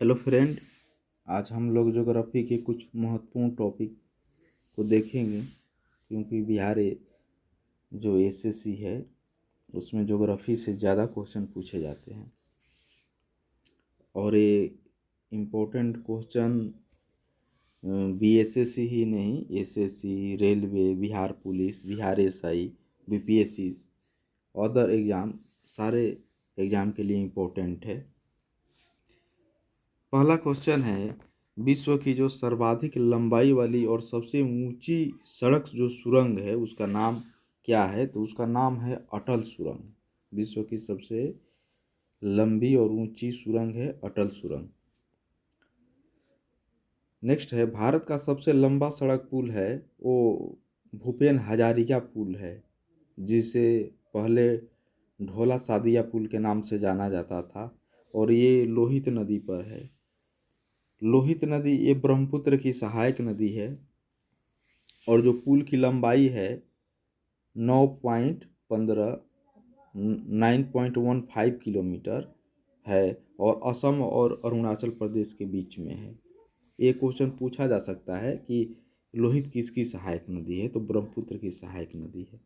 Hello friend. आज हम लोग ज्योग्राफी के कुछ महत्वपूर्ण टॉपिक को देखेंगे, क्योंकि बिहार जो एसएससी है उसमें ज्योग्राफी से ज़्यादा क्वेश्चन पूछे जाते हैं। और ये इम्पोर्टेंट क्वेश्चन बीएसएससी ही नहीं, SSC, railway, Bihar police, Bihar SI, BPSC, other exam, सारे एग्ज़ाम के लिए इम्पोर्टेंट है। पहला क्वेश्चन है, विश्व की जो सर्वाधिक लंबाई वाली और सबसे ऊंची सड़क जो सुरंग है उसका नाम क्या है? तो उसका नाम है अटल सुरंग। विश्व की सबसे लंबी और ऊंची सुरंग है अटल सुरंग। नेक्स्ट है, भारत का सबसे लंबा सड़क पुल है वो भूपेन हजारिका पुल है, जिसे पहले ढोला सादिया पुल के नाम से जाना जाता था, और ये लोहित नदी पर है। लोहित नदी ये ब्रह्मपुत्र की सहायक नदी है, और जो पुल की लंबाई है 9.15 किलोमीटर है, और असम और अरुणाचल प्रदेश के बीच में है। ये क्वेश्चन पूछा जा सकता है कि लोहित किसकी सहायक नदी है? तो ब्रह्मपुत्र की सहायक नदी है।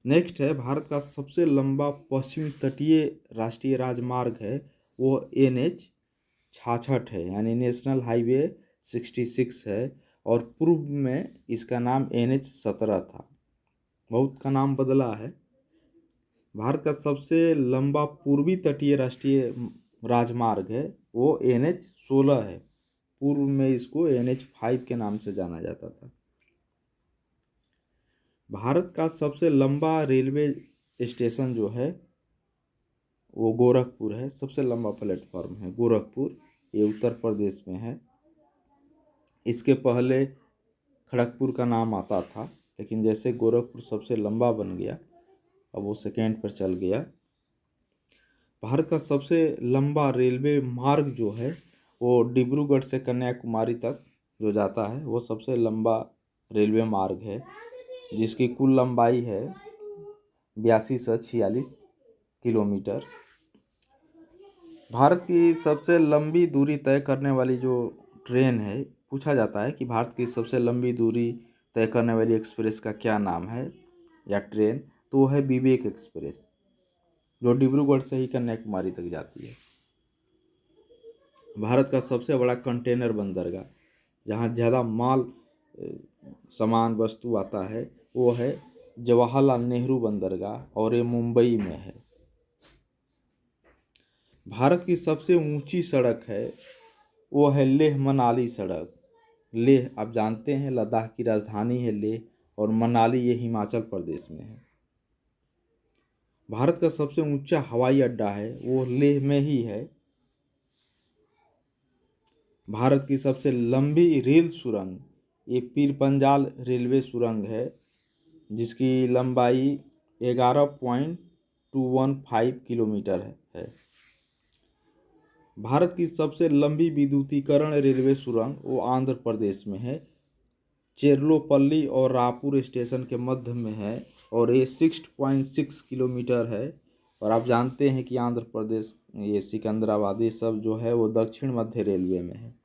नेक्स्ट है, भारत का सबसे लंबा पश्चिमी तटीय राष्ट्रीय राजमार्ग है वो NH 66 है, यानी नेशनल हाईवे 66 है, और पूर्व में इसका नाम NH 17 था, बहुत का नाम बदला है। भारत का सबसे लंबा पूर्वी तटीय राष्ट्रीय राजमार्ग है वो NH 16 है, पूर्व में इसको NH 5 के नाम से जाना जाता था। भारत का सबसे लंबा रेलवे स्टेशन जो है वो गोरखपुर है, सबसे लंबा प्लेटफॉर्म है गोरखपुर, ये उत्तर प्रदेश में है। इसके पहले खड़गपुर का नाम आता था, लेकिन जैसे गोरखपुर सबसे लंबा बन गया अब वो सेकेंड पर चल गया। भारत का सबसे लंबा रेलवे मार्ग जो है वो डिब्रूगढ़ से कन्याकुमारी तक जो जाता है वो सबसे लंबा रेलवे मार्ग है, जिसकी कुल लंबाई है 8246 किलोमीटर। भारत की सबसे लंबी दूरी तय करने वाली जो ट्रेन है, पूछा जाता है कि भारत की सबसे लंबी दूरी तय करने वाली एक्सप्रेस का क्या नाम है या ट्रेन, तो वो है विवेक एक्सप्रेस, जो डिब्रूगढ़ से ही कन्याकुमारी तक जाती है। भारत का सबसे बड़ा कंटेनर बंदरगाह, जहाँ ज़्यादा माल सामान वस्तु आता है, वो है जवाहरलाल नेहरू बंदरगाह, और ये मुंबई में है। भारत की सबसे ऊंची सड़क है वो है लेह मनाली सड़क। लेह आप जानते हैं लद्दाख की राजधानी है लेह, और मनाली ये हिमाचल प्रदेश में है। भारत का सबसे ऊंचा हवाई अड्डा है वो लेह में ही है। भारत की सबसे लंबी रेल सुरंग ये पीरपंजाल रेलवे सुरंग है, जिसकी लंबाई 11.215 किलोमीटर है। भारत की सबसे लंबी विद्युतीकरण रेलवे सुरंग वो आंध्र प्रदेश में है, चेरलोपल्ली और रायपुर स्टेशन के मध्य में है, और ये 6.6 किलोमीटर है। और आप जानते हैं कि आंध्र प्रदेश ये सिकंदराबाद ये सब जो है वो दक्षिण मध्य रेलवे में है।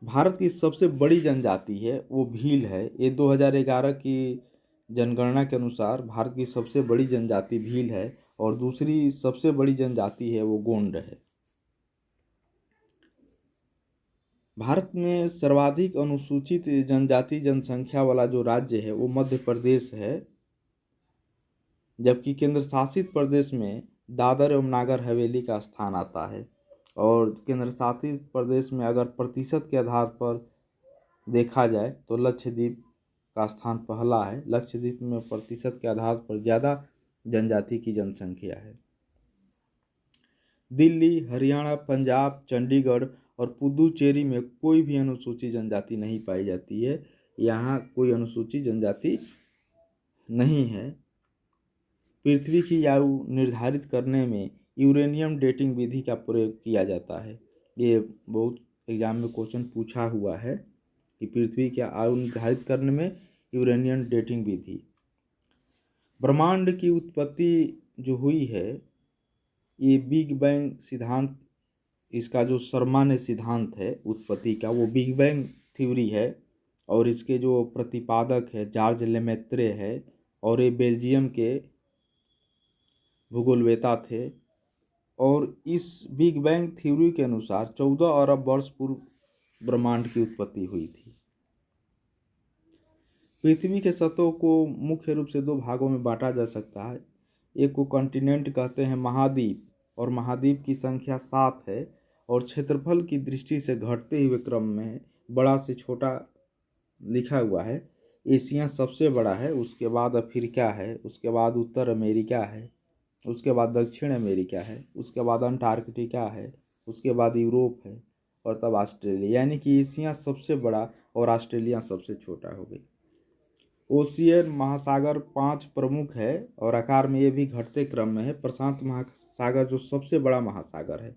भारत की सबसे बड़ी जनजाति है वो भील है, ये 2011 की जनगणना के अनुसार भारत की सबसे बड़ी जनजाति भील है, और दूसरी सबसे बड़ी जनजाति है वो गोंड है। भारत में सर्वाधिक अनुसूचित जनजाति जनसंख्या वाला जो राज्य है वो मध्य प्रदेश है, जबकि केंद्र शासित प्रदेश में दादर एवं नागर हवेली का स्थान आता है। और केंद्र शासित प्रदेश में अगर प्रतिशत के आधार पर देखा जाए तो लक्षद्वीप का स्थान पहला है। लक्षद्वीप में प्रतिशत के आधार पर ज़्यादा जनजाति की जनसंख्या है। दिल्ली, हरियाणा, पंजाब, चंडीगढ़ और पुदुचेरी में कोई भी अनुसूचित जनजाति नहीं पाई जाती है, यहाँ कोई अनुसूचित जनजाति नहीं है। पृथ्वी की आयु निर्धारित करने में यूरेनियम डेटिंग विधि का प्रयोग किया जाता है। ये बहुत एग्जाम में क्वेश्चन पूछा हुआ है कि पृथ्वी की आयु निर्धारित करने में यूरेनियम डेटिंग विधि। ब्रह्मांड की उत्पत्ति जो हुई है ये बिग बैंग सिद्धांत, इसका जो सामान्य सिद्धांत है उत्पत्ति का, वो बिग बैंग थ्योरी है। और इसके जो प्रतिपादक है जॉर्ज लेमेत्रे है, और ये बेल्जियम के भूगोलवेता थे। और इस बिग बैंग थ्योरी के अनुसार 14 अरब वर्ष पूर्व ब्रह्मांड की उत्पत्ति हुई थी। पृथ्वी के सतह को मुख्य रूप से दो भागों में बांटा जा सकता है। एक को कॉन्टिनेंट कहते हैं, महाद्वीप, और महाद्वीप की संख्या 7 है और क्षेत्रफल की दृष्टि से घटते हुए क्रम में बड़ा से छोटा लिखा हुआ है। एशिया सबसे बड़ा है, उसके बाद अफ्रीका है, उसके बाद उत्तर अमेरिका है, उसके बाद दक्षिण अमेरिका है, उसके बाद अंटार्कटिका है, उसके बाद यूरोप है, और तब ऑस्ट्रेलिया, यानी कि एशिया सबसे बड़ा और ऑस्ट्रेलिया सबसे छोटा हो गई। ओशियन महासागर 5 प्रमुख है और आकार में ये भी घटते क्रम में है। प्रशांत महासागर जो सबसे बड़ा महासागर है,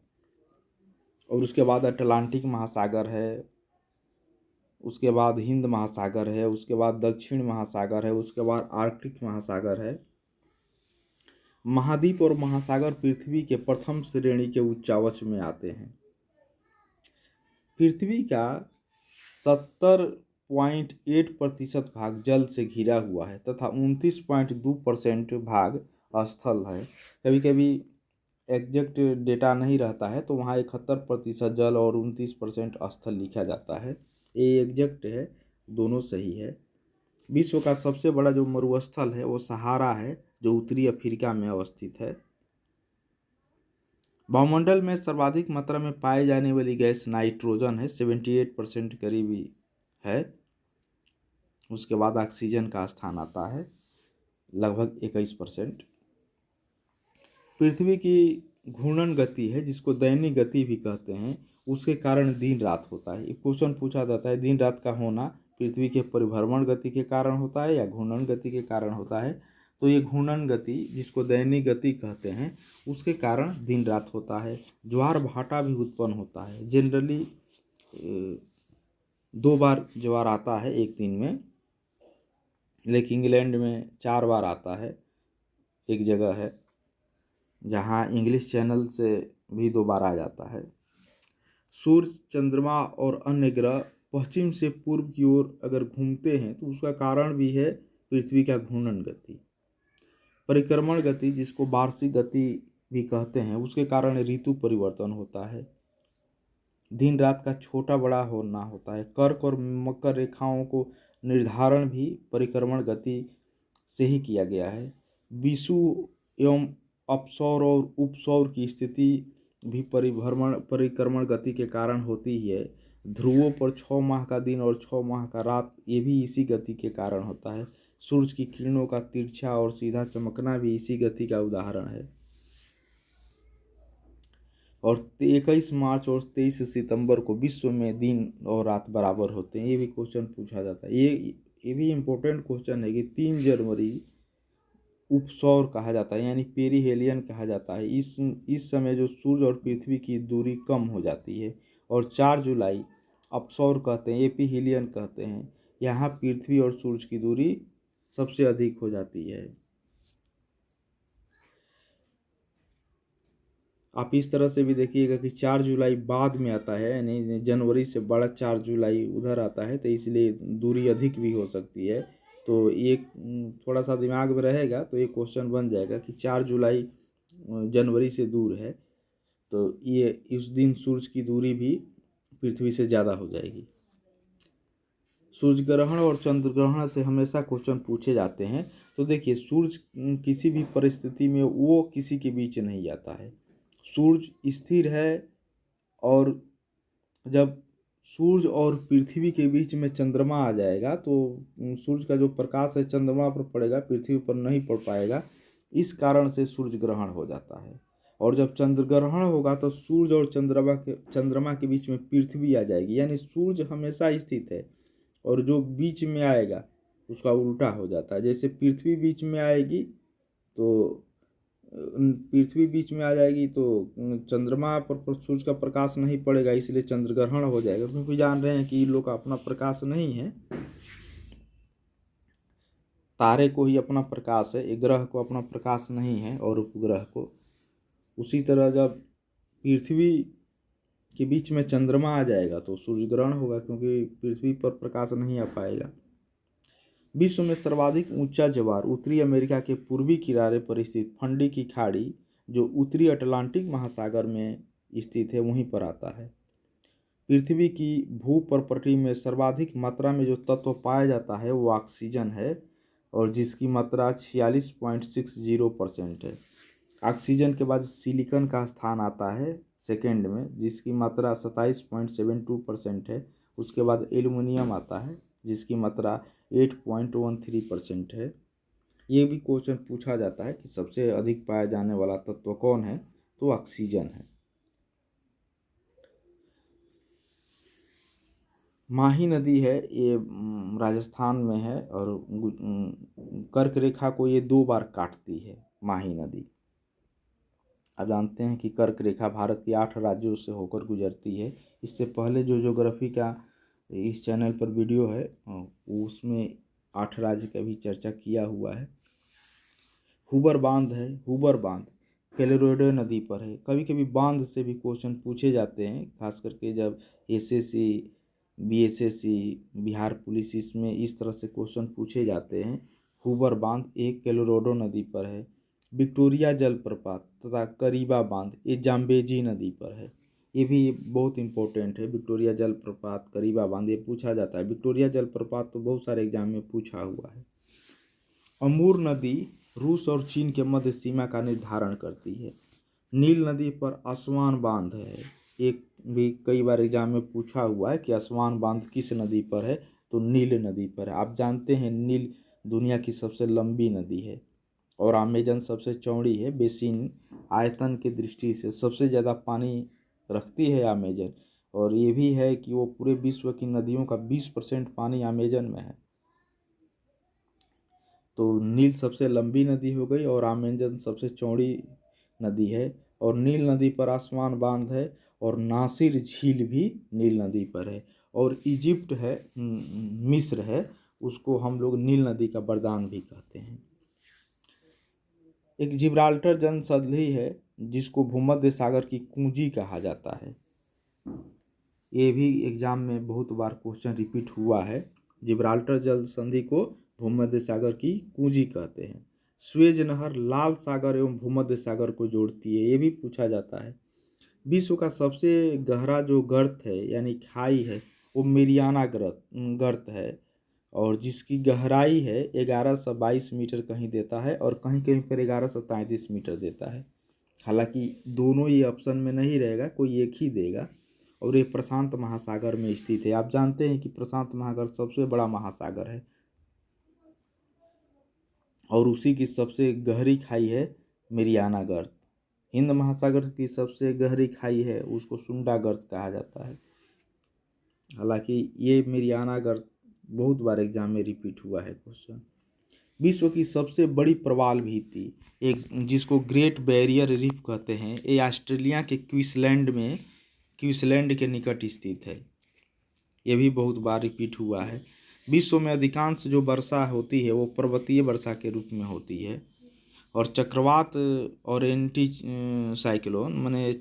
और उसके बाद अटलांटिक महासागर है, उसके बाद हिंद महासागर है, उसके बाद दक्षिण महासागर है, उसके बाद आर्कटिक महासागर है। महाद्वीप और महासागर पृथ्वी के प्रथम श्रेणी के उच्चावच में आते हैं। पृथ्वी का 70.8% भाग जल से घिरा हुआ है तथा 29.2% भाग स्थल है। कभी कभी एग्जैक्ट डेटा नहीं रहता है तो वहाँ 71% जल और 29% स्थल लिखा जाता है। ये एग्जैक्ट है, दोनों सही है। विश्व का सबसे बड़ा जो मरुस्थल है वो सहारा है, जो उत्तरी अफ्रीका में अवस्थित है। वायुमंडल में सर्वाधिक मात्रा में पाए जाने वाली गैस नाइट्रोजन है, 78% करीबी है। उसके बाद ऑक्सीजन का स्थान आता है लगभग 21%। पृथ्वी की घूर्णन गति है, जिसको दैनिक गति भी कहते हैं, उसके कारण दिन रात होता है। एक क्वेश्चन पूछा जाता है, दिन रात का होना पृथ्वी के परिभ्रमण गति के कारण होता है या घूर्णन गति के कारण होता है? तो ये घूर्णन गति, जिसको दैनिक गति कहते हैं, उसके कारण दिन रात होता है। ज्वार भाटा भी उत्पन्न होता है। जनरली 2 बार ज्वार आता है एक दिन में, लेकिन इंग्लैंड में 4 बार आता है। एक जगह है जहाँ इंग्लिश चैनल से भी 2 बार आ जाता है। सूर्य, चंद्रमा और अन्य ग्रह पश्चिम से पूर्व की ओर अगर घूमते हैं तो उसका कारण भी है पृथ्वी का घूर्णन गति। परिक्रमण गति, जिसको वार्षिक गति भी कहते हैं, उसके कारण ऋतु परिवर्तन होता है। दिन रात का छोटा बड़ा होना होता है। कर्क और मकर रेखाओं को निर्धारण भी परिक्रमण गति से ही किया गया है। विषुव एवं अपसौर और उपसौर की स्थिति भी परिक्रमण गति के कारण होती ही है। ध्रुवों पर 6 माह का दिन और 6 माह का रात, ये भी इसी गति के कारण होता है। सूरज की किरणों का तिरछा और सीधा चमकना भी इसी गति का उदाहरण है। और 21 मार्च और 23 सितंबर को विश्व में दिन और रात बराबर होते हैं। ये भी क्वेश्चन पूछा जाता है। ये भी इम्पोर्टेंट क्वेश्चन है कि 3 जनवरी उपसौर कहा जाता है, यानी पेरीहेलियन कहा जाता है। इस समय जो सूर्य और पृथ्वी की दूरी कम हो जाती है। और 4 जुलाई अपसौर कहते हैं, एपीहीलियन कहते हैं। यहाँ पृथ्वी और सूर्य की दूरी सबसे अधिक हो जाती है। आप इस तरह से भी देखिएगा कि 4 जुलाई बाद में आता है, यानी जनवरी से बड़ा 4 जुलाई उधर आता है, तो इसलिए दूरी अधिक भी हो सकती है। तो ये थोड़ा सा दिमाग में रहेगा तो ये क्वेश्चन बन जाएगा कि 4 जुलाई जनवरी से दूर है, तो ये इस दिन सूर्य की दूरी भी पृथ्वी से ज़्यादा हो जाएगी। सूर्य ग्रहण और चंद्र ग्रहण से हमेशा क्वेश्चन पूछे जाते हैं। तो देखिए, सूर्य किसी भी परिस्थिति में वो किसी के बीच नहीं आता है। सूर्य स्थिर है, और जब सूर्य और पृथ्वी के बीच में चंद्रमा आ जाएगा तो सूर्य का जो प्रकाश है चंद्रमा पर पड़ेगा, पृथ्वी पर नहीं पड़ पाएगा। इस कारण से सूर्य ग्रहण हो जाता है। और जब चंद्र ग्रहण होगा तो सूर्य और चंद्रमा के बीच में पृथ्वी आ जाएगी, यानी सूर्य हमेशा स्थित है और जो बीच में आएगा उसका उल्टा हो जाता है। जैसे पृथ्वी बीच में आएगी तो पृथ्वी बीच में आ जाएगी तो चंद्रमा पर सूर्य का प्रकाश नहीं पड़ेगा, इसलिए चंद्र ग्रहण हो जाएगा। क्योंकि जान रहे हैं कि इन लोग का अपना प्रकाश नहीं है, तारे को ही अपना प्रकाश है, ग्रह को अपना प्रकाश नहीं है और उपग्रह को। उसी तरह जब पृथ्वी के बीच में चंद्रमा आ जाएगा तो सूर्य ग्रहण होगा, क्योंकि पृथ्वी पर प्रकाश नहीं आ पाएगा। विश्व में सर्वाधिक ऊंचा ज्वार उत्तरी अमेरिका के पूर्वी किनारे पर स्थित फंडी की खाड़ी, जो उत्तरी अटलांटिक महासागर में स्थित है, वहीं पर आता है। पृथ्वी की भूप्रपटी में सर्वाधिक मात्रा में जो तत्व पाया जाता है वो ऑक्सीजन है, और जिसकी मात्रा 46.60% है। ऑक्सीजन के बाद सिलिकॉन का स्थान आता है सेकेंड में, जिसकी मात्रा 27.72% है। उसके बाद एल्युमिनियम आता है, जिसकी मात्रा 8.13% है। ये भी क्वेश्चन पूछा जाता है कि सबसे अधिक पाया जाने वाला तत्व कौन है, तो ऑक्सीजन है। माही नदी है, ये राजस्थान में है, और कर्क रेखा को ये 2 बार काटती है माही नदी। आप जानते हैं कि कर्क रेखा भारत के 8 राज्यों से होकर गुजरती है। इससे पहले जो ज्योग्राफी का इस चैनल पर वीडियो है उसमें 8 राज्य का भी चर्चा किया हुआ है। हुबर बांध है, हुबर बांध कोलोराडो नदी पर है। कभी कभी बांध से भी क्वेश्चन पूछे जाते हैं, खास करके जब एसएससी, बीएसएससी, बिहार पुलिस, इसमें इस तरह से क्वेश्चन पूछे जाते हैं। हुबर बांध एक कोलोराडो नदी पर है। विक्टोरिया जलप्रपात तथा करीबा बांध ये जाम्बेजी नदी पर है। ये भी बहुत इंपॉर्टेंट है। विक्टोरिया जलप्रपात, करीबा बांध, ये पूछा जाता है। विक्टोरिया जलप्रपात तो बहुत सारे एग्जाम में पूछा हुआ है। अमूर नदी रूस और चीन के मध्य सीमा का निर्धारण करती है। नील नदी पर आसवान बांध है। एक भी कई बार एग्जाम में पूछा हुआ है कि आसवान बांध किस नदी पर है, तो नील नदी पर है। आप जानते हैं नील दुनिया की सबसे लंबी नदी है, और अमेजन सबसे चौड़ी है। बेसिन आयतन की दृष्टि से सबसे ज़्यादा पानी रखती है अमेजन, और ये भी है कि वो पूरे विश्व की नदियों का 20% पानी अमेजन में है। तो नील सबसे लंबी नदी हो गई, और अमेजन सबसे चौड़ी नदी है। और नील नदी पर आसमान बांध है, और नासिर झील भी नील नदी पर है। और इजिप्ट है, मिस्र है, उसको हम लोग नील नदी का वरदान भी कहते हैं। एक जिब्राल्टर जनसंधि है, जिसको भूमध्य सागर की कुंजी कहा जाता है। ये भी एग्जाम में बहुत बार क्वेश्चन रिपीट हुआ है। जिब्राल्टर जल संधि को भूमध्य सागर की कुंजी कहते हैं। स्वेज नहर लाल सागर एवं भूमध्य सागर को जोड़ती है, ये भी पूछा जाता है। विश्व का सबसे गहरा जो गर्त है यानी खाई है, वो मेरियाना गर्त है, और जिसकी गहराई है 1122 मीटर कहीं देता है, और कहीं कहीं पर 1133 मीटर देता है। हालांकि दोनों ये ऑप्शन में नहीं रहेगा, कोई एक ही देगा। और ये प्रशांत महासागर में स्थित है। आप जानते हैं कि प्रशांत महासागर सबसे बड़ा महासागर है, और उसी की सबसे गहरी खाई है मेरियाना गर्त। हिंद महासागर की सबसे गहरी खाई है, उसको सुंडा गर्त कहा जाता है। हालांकि ये मेरियाना गर्त बहुत बार एग्जाम में रिपीट हुआ है क्वेश्चन। विश्व की सबसे बड़ी प्रवाल भित्ति, एक जिसको ग्रेट बैरियर रीफ कहते हैं, ये ऑस्ट्रेलिया के क्वींसलैंड के निकट स्थित है। ये भी बहुत बार रिपीट हुआ है। विश्व में अधिकांश जो वर्षा होती है वो पर्वतीय वर्षा के रूप में होती है। और चक्रवात और एंटी साइक्लोन, माने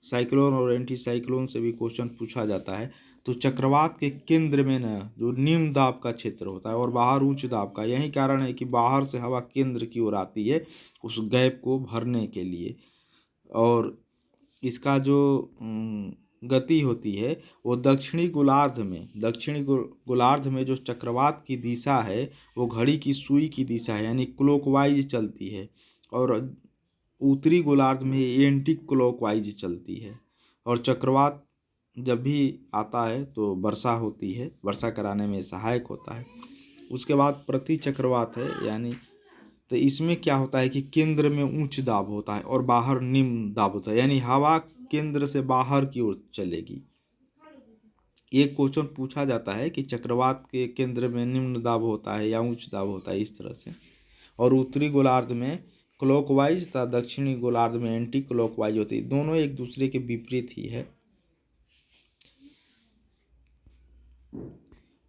साइक्लोन और एंटी साइक्लोन से भी क्वेश्चन पूछा जाता है। तो चक्रवात के केंद्र में ना जो निम्न दाब का क्षेत्र होता है और बाहर उच्च दाब का, यही कारण है कि बाहर से हवा केंद्र की ओर आती है उस गैप को भरने के लिए। और इसका जो गति होती है वो दक्षिणी गोलार्ध में जो चक्रवात की दिशा है वो घड़ी की सुई की दिशा है, यानी क्लॉकवाइज चलती है। और उत्तरी गोलार्ध में एंटी क्लॉकवाइज चलती है। और चक्रवात जब भी आता है तो वर्षा होती है, वर्षा कराने में सहायक होता है। उसके बाद प्रति चक्रवात है, यानी तो इसमें क्या होता है कि केंद्र में उच्च दाब होता है और बाहर निम्न दाब होता है, यानी हवा केंद्र से बाहर की ओर चलेगी। एक क्वेश्चन पूछा जाता है कि चक्रवात के केंद्र में निम्न दाब होता है या उच्च दाब होता है, इस तरह से। और उत्तरी गोलार्ध में क्लॉकवाइज तथा दक्षिणी गोलार्ध में एंटी क्लॉकवाइज होती है, दोनों एक दूसरे के विपरीत ही है।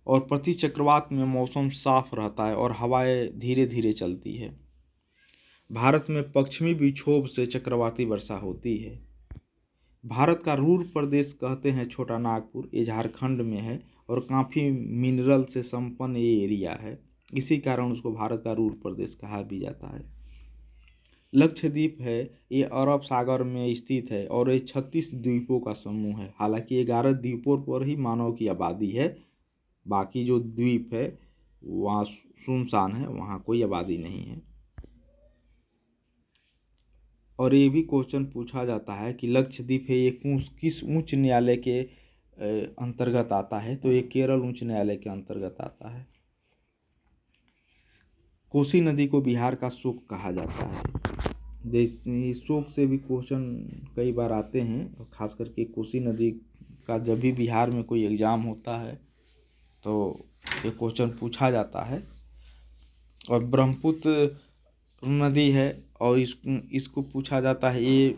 और प्रति चक्रवात में मौसम साफ रहता है और हवाएं धीरे धीरे चलती है। भारत में पश्चिमी विक्षोभ से चक्रवाती वर्षा होती है। भारत का रूर प्रदेश कहते हैं छोटा नागपुर, ये झारखंड में है और काफ़ी मिनरल से संपन्न ये एरिया है। इसी कारण उसको भारत का रूर प्रदेश कहा भी जाता है। लक्षद्वीप है, ये अरब सागर में स्थित है और ये 36 द्वीपों का समूह है। हालांकि 11 द्वीपों पर ही मानव की आबादी है, बाकी जो द्वीप है वहाँ सुनसान है, वहाँ कोई आबादी नहीं है। और ये भी क्वेश्चन पूछा जाता है कि लक्षद्वीप है ये किस उच्च न्यायालय के अंतर्गत आता है, तो ये केरल उच्च न्यायालय के अंतर्गत आता है। कोसी नदी को बिहार का शोक कहा जाता है। इस शोक से भी क्वेश्चन कई बार आते हैं, और खास करके कोसी नदी का जब भी बिहार में कोई एग्ज़ाम होता है तो ये क्वेश्चन पूछा जाता है। और ब्रह्मपुत्र नदी है और इसको पूछा जाता है ये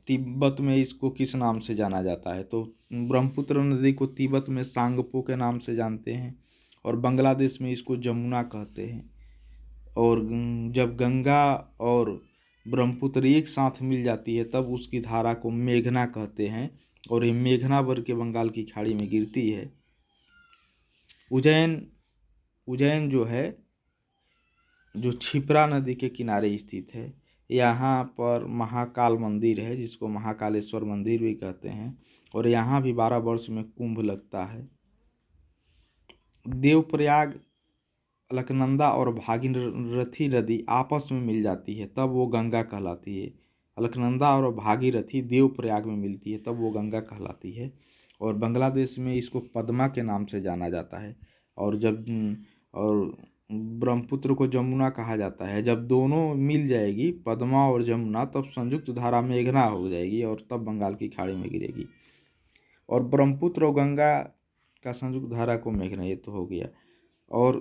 तिब्बत में इसको किस नाम से जाना जाता है, तो ब्रह्मपुत्र नदी को तिब्बत में सांगपो के नाम से जानते हैं और बांग्लादेश में इसको जमुना कहते हैं। और जब गंगा और ब्रह्मपुत्र एक साथ मिल जाती है तब उसकी धारा को मेघना कहते हैं और ये मेघना वर्ग के बंगाल की खाड़ी में गिरती है। उज्जैन जो है, जो क्षिप्रा नदी के किनारे स्थित है, यहाँ पर महाकाल मंदिर है जिसको महाकालेश्वर मंदिर भी कहते हैं और यहाँ भी 12 वर्ष में कुंभ लगता है। देवप्रयाग, अलकनंदा और भागीरथी नदी आपस में मिल जाती है तब वो गंगा कहलाती है। अलकनंदा और भागीरथी देवप्रयाग में मिलती है तब वो गंगा कहलाती है। और बांग्लादेश में इसको पद्मा के नाम से जाना जाता है। और ब्रह्मपुत्र को जमुना कहा जाता है। जब दोनों मिल जाएगी पद्मा और जमुना तब संयुक्त धारा मेघना हो जाएगी और तब बंगाल की खाड़ी में गिरेगी। और ब्रह्मपुत्र और गंगा का संयुक्त धारा को मेघना, ये तो हो गया। और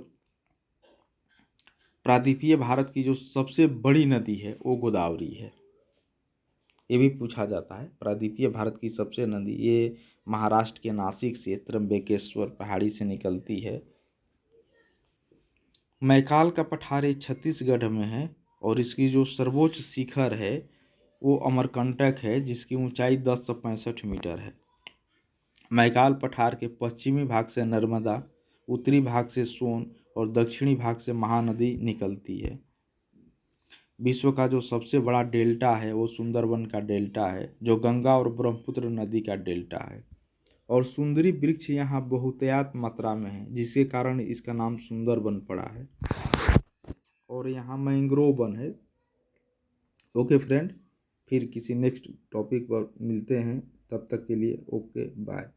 प्रायद्वीपीय भारत की जो सबसे बड़ी नदी है वो गोदावरी है, ये भी पूछा जाता है। प्रायद्वीपीय भारत की सबसे नदी ये महाराष्ट्र के नासिक से त्र्यंबकेश्वर पहाड़ी से निकलती है। मैकाल का पठार ये छत्तीसगढ़ में है और इसकी जो सर्वोच्च शिखर है वो अमरकंटक है जिसकी ऊंचाई 1065 मीटर है। मैकाल पठार के पश्चिमी भाग से नर्मदा, उत्तरी भाग से सोन और दक्षिणी भाग से महानदी निकलती है। विश्व का जो सबसे बड़ा डेल्टा है वो सुंदरबन का डेल्टा है जो गंगा और ब्रह्मपुत्र नदी का डेल्टा है। और सुंदरी वृक्ष यहाँ बहुतायत मात्रा में है जिसके कारण इसका नाम सुंदरबन पड़ा है। और यहाँ मैंग्रोव वन है। ओके फ्रेंड, फिर किसी नेक्स्ट टॉपिक पर मिलते हैं, तब तक के लिए ओके बाय।